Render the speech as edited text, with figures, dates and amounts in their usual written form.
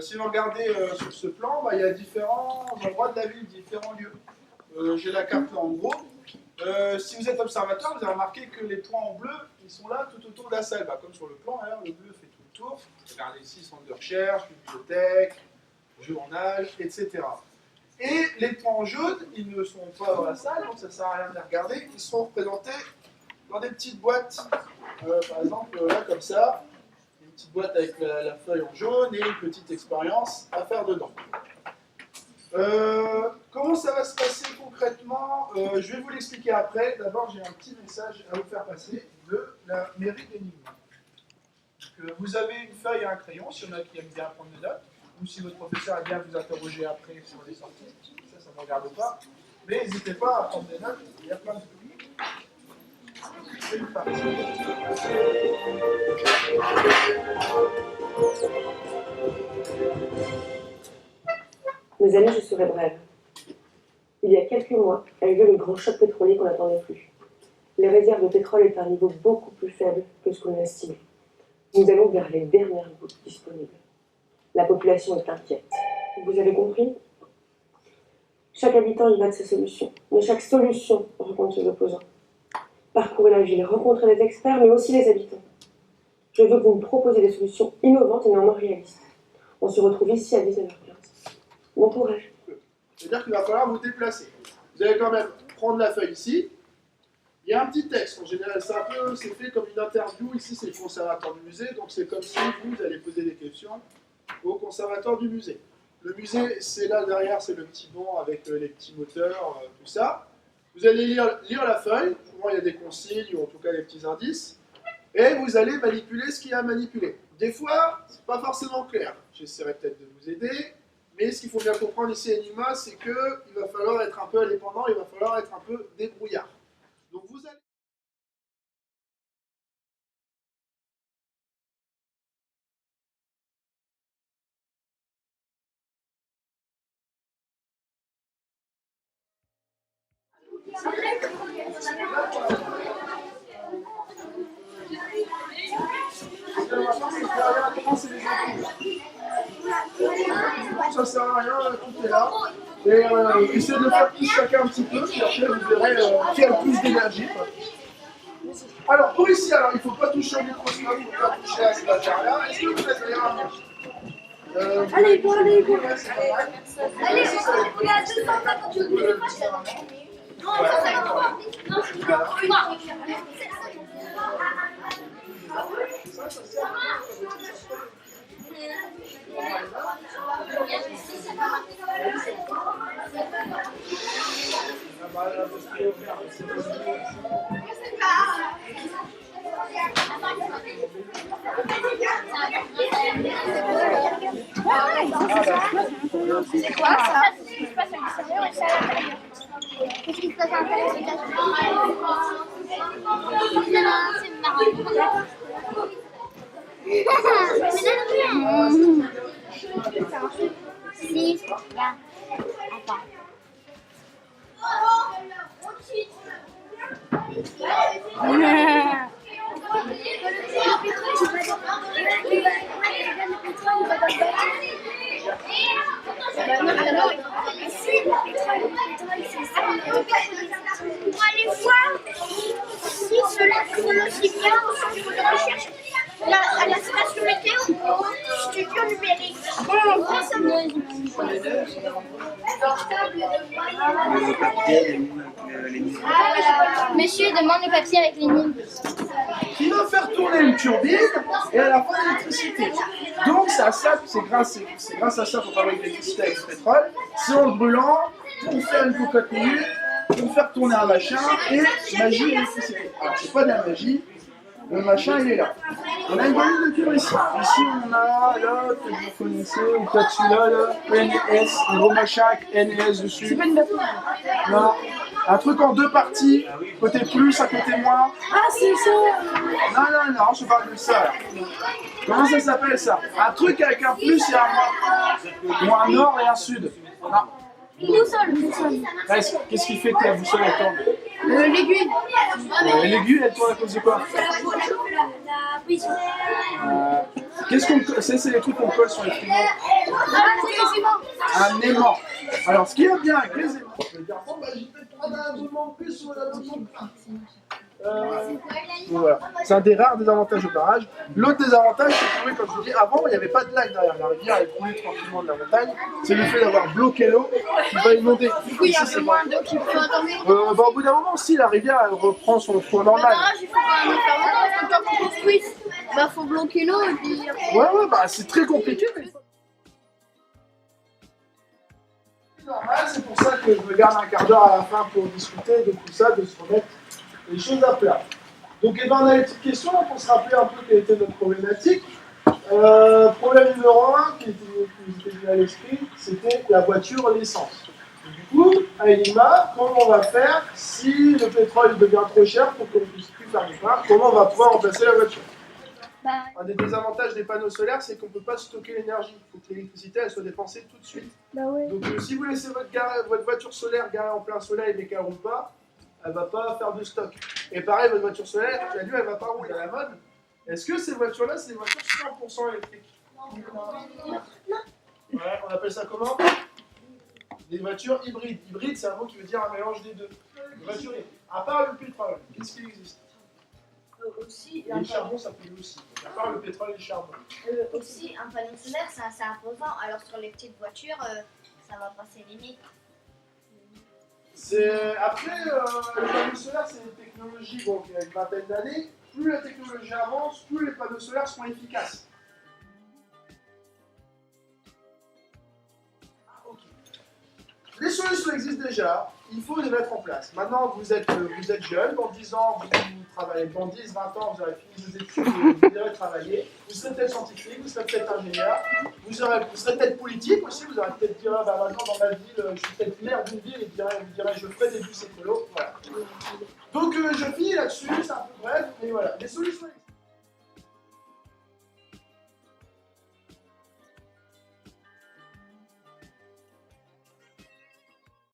Si vous regardez sur ce plan, il y a différents endroits de la ville, différents lieux. J'ai la carte là en gros. Si vous êtes observateur, vous avez remarqué que les points en bleu, ils sont là tout autour de la salle. Comme sur le plan, hein, le bleu fait tout le tour. Regardez ici, centre de recherche, bibliothèque, journal, etc. Et les points en jaune, ils ne sont pas dans la salle, donc ça ne sert à rien de les regarder. Ils seront représentés dans des petites boîtes. Par exemple, là, comme ça, une petite boîte avec la feuille en jaune et une petite expérience à faire dedans. Comment ça va se passer concrètement? Je vais vous l'expliquer après. D'abord, j'ai un petit message à vous faire passer de la mairie d'Enigma. Vous avez une feuille et un crayon, si on a qui aime bien prendre des notes, ou si votre professeur a bien vous interroger après sur les sorties, ça ne me regarde pas. Mais n'hésitez pas à prendre des notes, il y a plein de trucs. C'est une partie. Mes amis, je serai brève. Il y a quelques mois a eu lieu le grand choc pétrolier qu'on n'attendait plus. Les réserves de pétrole étaient à un niveau beaucoup plus faible que ce qu'on a estimé. Nous allons vers les dernières gouttes disponibles. La population est inquiète. Vous avez compris? Chaque habitant y va de sa solution, mais chaque solution rencontre ses opposants. Parcourez la ville, rencontrez les experts, mais aussi les habitants. Je veux que vous me proposiez des solutions innovantes et néanmoins réalistes. On se retrouve ici à 19h15. Bon courage. C'est-à-dire qu'il va falloir vous déplacer. Vous allez quand même prendre la feuille ici. Il y a un petit texte. En général, c'est fait comme une interview. Ici, c'est le conservateur du musée. Donc, c'est comme si vous allez poser des questions au conservateur du musée. Le musée, c'est là derrière, c'est le petit banc avec les petits moteurs, tout ça. Vous allez lire la feuille. Souvent, il y a des consignes ou en tout cas des petits indices. Et vous allez manipuler ce qu'il y a à manipuler. Des fois, c'est pas forcément clair. J'essaierai peut-être de vous aider. Mais ce qu'il faut bien comprendre ici à Enigma, c'est qu'il va falloir être un peu indépendant, il va falloir être un peu débrouillard. Donc vous allez... Ça sert à rien, tout est là. Et essayez de le faire tous chacun un petit peu, puis après vous verrez qui a le plus d'énergie. Alors pour ici, il ne faut pas toucher au microscope, il ne faut pas toucher à ce matériel-là. Est-ce que vous êtes derrière un mur? Allez, bon. Allez, Allez, on est à 250 Non, c'est quoi ça? Je passe à l'extérieur et ça à l'intérieur. Qu'est-ce qui se passe à l'intérieur? C'est marrant. Si, là. Attends. Pour aller voir si cela tourne aussi bien au centre de recherche à la station météo ou studio numérique. Monsieur demande le papier avec les lignes. Qui va faire tourner une turbine et à la fois l'électricité. Donc c'est grâce à ça qu'on fabrique l'électricité avec le pétrole. C'est en le brûlant pour faire une cocotte minute, pour faire tourner un machin et magie et électricité. Alors c'est pas de la magie, le machin il est là. On a une bonne de cure ici. Ici on a là, que vous connaissez, ou peut-être celui-là, là, NS, un gros machin avec NS dessus. C'est pas une batterie. Non. Un truc en deux parties, côté plus, à côté moins. Ah, c'est ça. Non, je parle de ça. Là. Comment ça s'appelle ça? Un truc avec un plus et un moins. Ou un nord et un sud. Non. Boussole. Qu'est-ce qui fait que la boussole elle tourne? L'aiguille. L'aiguille elle tourne à cause de quoi? Qu'est-ce qu'on c'est les trucs qu'on colle sur les frigos. Un aimant. Alors, ce qui est bien avec les aimants, je vais dire, bon, bah, j'ai peut-être prendre un aimant en plus ou un aimant en plus. Voilà. C'est un des rares désavantages au barrage. L'autre désavantage, c'est que, oui, comme je vous dis, avant, il n'y avait pas de lac derrière la rivière, elle coulait tranquillement de la montagne. C'est le fait d'avoir bloqué l'eau qui va inonder. Du coup, il y a un peu moins d'eau qui peut attendre. Bah, au bout d'un moment, si la rivière elle reprend son cours normal. Il faut pas un enfermement parce que quand on construit, bah, faut bloquer l'eau et puis. Ouais, bah, c'est très compliqué, mais. C'est normal, c'est pour ça que je me garde un quart d'heure à la fin pour discuter de tout ça, de se remettre les choses à plat. Donc, on a une petite question pour se rappeler un peu quelle était notre problématique. Problème numéro 1 qui était venu à l'esprit, c'était la voiture, l'essence. Du coup, à Lima, comment on va faire si le pétrole devient trop cher pour qu'on ne puisse plus faire du pain? Comment on va pouvoir remplacer la voiture? Un des désavantages des panneaux solaires, c'est qu'on ne peut pas stocker l'énergie. Il faut que l'électricité elle soit dépensée tout de suite. Donc si vous laissez votre voiture solaire garée en plein soleil mais qu'elle ne roule pas, elle ne va pas faire de stock. Et pareil, votre voiture solaire, tu as vu, elle ne va pas rouler à la mode. Est-ce que ces voitures-là, c'est des voitures 100% électriques? Ouais, on appelle ça comment? Des voitures hybrides. Hybride, c'est un mot qui veut dire un mélange des deux. Une voiture hybride. À part le pétrole, qu'est-ce qui existe? Aussi, Les charbons, ça peut aussi. À part le pétrole et le charbon. aussi, un panneau solaire, c'est assez imposant. Alors sur les petites voitures, ça va passer limite. Après, les panneaux solaires, c'est une technologie qui a une vingtaine d'années. Plus la technologie avance, plus les panneaux solaires sont efficaces. Les solutions existent déjà, il faut les mettre en place. Maintenant, vous êtes jeune, dans 10 ans, vous travaillez, dans 10, 20 ans, vous aurez fini vos études, vous irez travailler, vous serez peut-être scientifique, vous serez peut-être ingénieur, vous serez peut-être politique aussi, vous aurez peut-être dit, bah, maintenant dans ma ville, je suis peut-être maire d'une ville et vous direz, je ferai des bus écolos. Voilà. Donc je finis là-dessus, c'est un peu bref, mais voilà, les solutions existent.